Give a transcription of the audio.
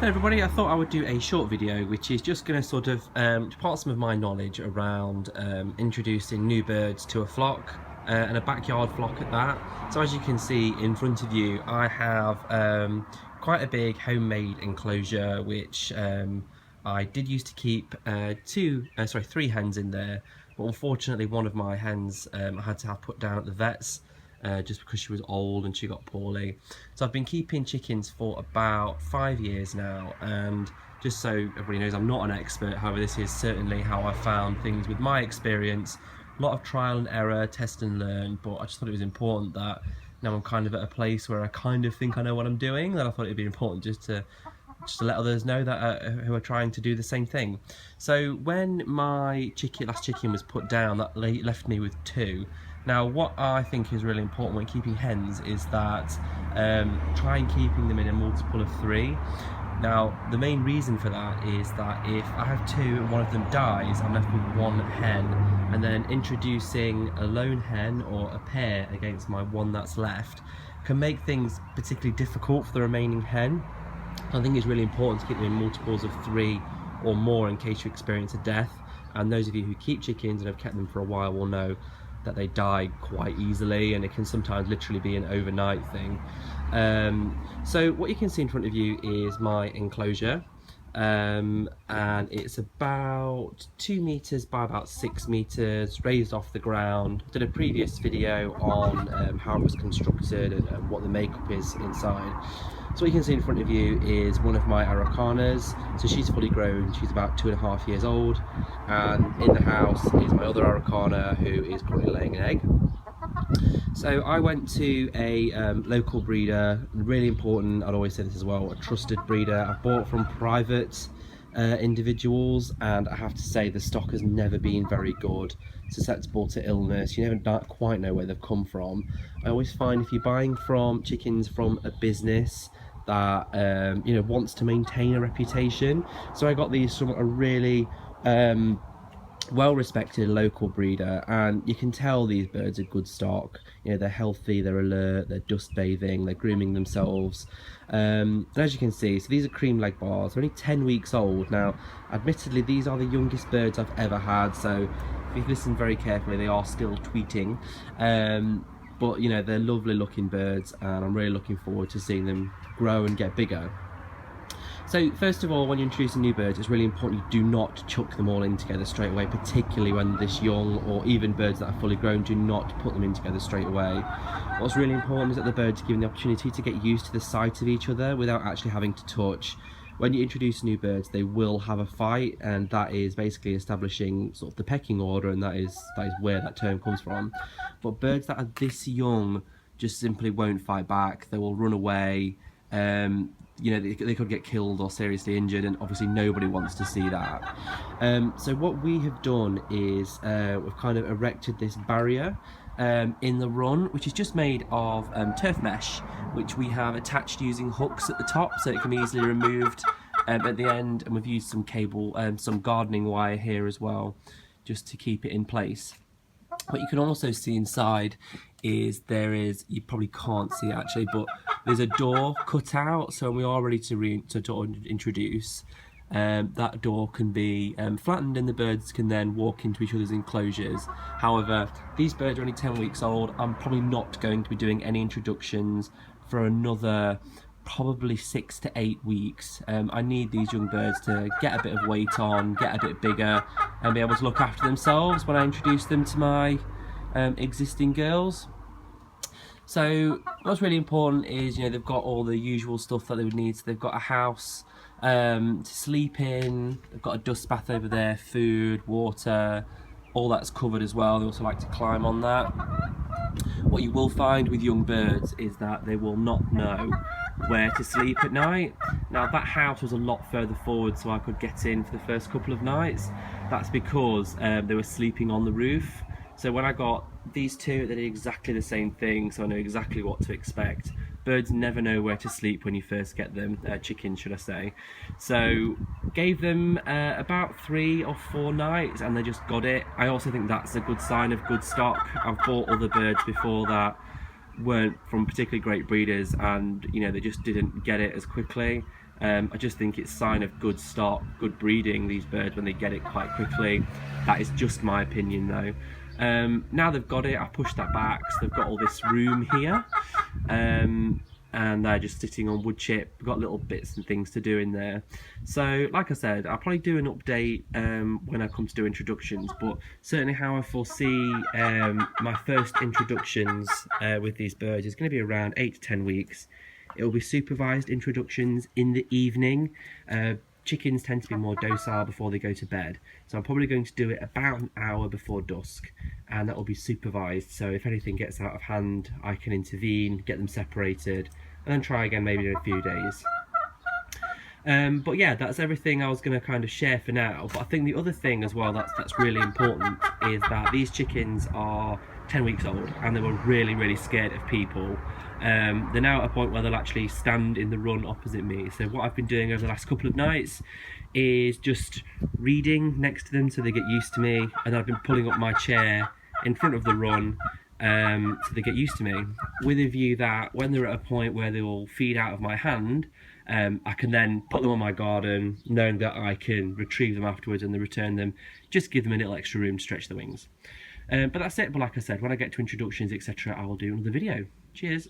Hey everybody, I thought I would do a short video which is just going to sort of depart some of my knowledge around introducing new birds to a flock and a backyard flock at that. So as you can see in front of you, I have quite a big homemade enclosure which I did used to keep three hens in there, but unfortunately one of my hens I had to have put down at the vets just because she was old and she got poorly. So I've been keeping chickens for about 5 years now, and just so everybody knows, I'm not an expert. However, this is certainly how I found things with my experience. A lot of trial and error, test and learn, but I just thought it was important that now I'm kind of at a place where I kind of think I know what I'm doing, that I thought it'd be important just to let others know that who are trying to do the same thing. So when my last chicken was put down, that left me with two. Now what I think is really important when keeping hens is that try and keeping them in a multiple of three. Now the main reason for that is that if I have two and one of them dies, I'm left with one hen, and then introducing a lone hen or a pair against my one that's left can make things particularly difficult for the remaining hen. I think it's really important to keep them in multiples of three or more in case you experience a death, and those of you who keep chickens and have kept them for a while will know that they die quite easily, and it can sometimes literally be an overnight thing. So what you can see in front of you is my enclosure, and it's about 2 meters by about 6 meters, raised off the ground. I did a previous video on how it was constructed and what the makeup is inside. So what you can see in front of you is one of my Araucanas. So she's fully grown, she's about 2.5 years old, and in the house is my other Araucana who is currently laying an egg. So I went to a local breeder, really important, I'd always say this as well, a trusted breeder. I bought from private individuals, and I have to say the stock has never been very good, susceptible to illness. You never quite know where they've come from. I always find if you're buying from chickens from a business that wants to maintain a reputation, so I got these from a really well-respected local breeder, and you can tell these birds are good stock. They're healthy, they're alert, they're dust bathing, they're grooming themselves, and as you can see, so these are cream leg bars. They're only 10 weeks old now. Admittedly, these are the youngest birds I've ever had, so if you listen very carefully, they are still tweeting, but they're lovely looking birds, and I'm really looking forward to seeing them grow and get bigger. So first of all, when you're introducing new birds, it's really important you do not chuck them all in together straight away, particularly when they're this young, or even birds that are fully grown. Do not put them in together straight away. What's really important is that the birds are given the opportunity to get used to the sight of each other without actually having to touch. When you introduce new birds, they will have a fight, and that is basically establishing sort of the pecking order, and that is where that term comes from. But birds that are this young just simply won't fight back. They will run away. They could get killed or seriously injured, and obviously nobody wants to see that. So what we have done is we've kind of erected this barrier in the run, which is just made of turf mesh, which we have attached using hooks at the top so it can be easily removed at the end, and we've used some cable and some gardening wire here as well just to keep it in place. What you can also see inside is you probably can't see actually, but there's a door cut out, so when we are ready to introduce, that door can be flattened, and the birds can then walk into each other's enclosures. However, these birds are only 10 weeks old. I'm probably not going to be doing any introductions for another probably 6 to 8 weeks. I need these young birds to get a bit of weight on, get a bit bigger, and be able to look after themselves when I introduce them to my existing girls. So what's really important is they've got all the usual stuff that they would need. So they've got a house to sleep in, they've got a dust bath over there, food, water, all that's covered as well. They also like to climb on that. What you will find with young birds is that they will not know where to sleep at night. Now that house was a lot further forward, so I could get in for the first couple of nights. That's because they were sleeping on the roof. So when I got these two, they did exactly the same thing, so I know exactly what to expect. Birds never know where to sleep when you first get them, chickens should I say. So gave them about 3 or 4 nights, and they just got it. I also think that's a good sign of good stock. I've bought other birds before that weren't from particularly great breeders, and they just didn't get it as quickly. I just think it's a sign of good stock, good breeding, these birds, when they get it quite quickly. That is just my opinion though. Now they've got it, I pushed that back, so they've got all this room here. And they're just sitting on wood chip. We've got little bits and things to do in there. So like I said, I'll probably do an update when I come to do introductions, but certainly how I foresee my first introductions with these birds is going to be around 8 to 10 weeks. It will be supervised introductions in the evening. Chickens tend to be more docile before they go to bed, so I'm probably going to do it about an hour before dusk, and that will be supervised, so if anything gets out of hand I can intervene, get them separated, and then try again maybe in a few days. But yeah, that's everything I was going to kind of share for now. But I think the other thing as well that's really important is that these chickens are 10 weeks old and they were really scared of people. They're now at a point where they'll actually stand in the run opposite me. So what I've been doing over the last couple of nights is just reading next to them so they get used to me, and I've been pulling up my chair in front of the run so they get used to me, with a view that when they're at a point where they will feed out of my hand, I can then put them on my garden, knowing that I can retrieve them afterwards and then return them, just give them a little extra room to stretch their wings. But that's it. But like I said, when I get to introductions, etc., I will do another video. Cheers.